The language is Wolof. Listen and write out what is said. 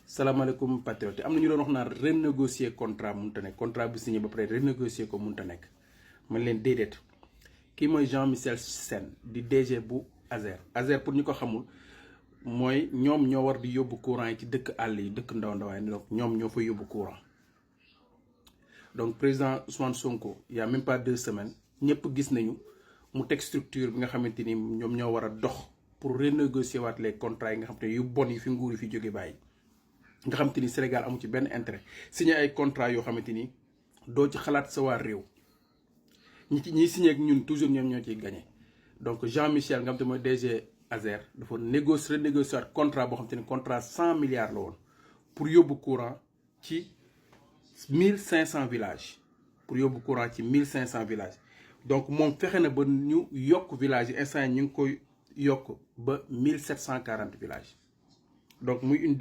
salaamaaleykum patriote am na ñu doon wax naan renégocier contrat mënut a nekk contrat bu signé ba pare renégocier ko mënut a nekk man leen déedéet kii mooy Jean-Michel Sène di DG bu Azer pour ñu ko xamul mooy ñoom ñoo war di yóbbu courant yi ci dëkk àll yi dëkk ndaw ndawaay donc ñoom ñoo fa yóbbu courant. Donc président Ousmane Sonko il y a même pas 2 semaines ñëpp gis nañu mu teg structure bi nga xamante ni ñoom ñoo war a dox pour renégocier waat les contrats yi nga xamante ni yu bon yi fi nguur yi fi jóge bàyyi. nga xamante ni Sénégal amu ci benn intérêt signé ay contrat yoo xamante ni doo ci xalaat sa waa réew ñi signé ak ñun toujours ñoom ñoo ciy gagné. Donc Jean-Michel nga xamante mooy DG Azer dafa renégocier waat contrat boo xamante ni contrat 100 milliards la woon pour yóbbu courant ci 1500 villages pour yóbbu courant ci 1500 villages. Donc moom fexe na ba ñu yokk villages yi instant ñu ngi koy yokk ba 1740 villages donc muy une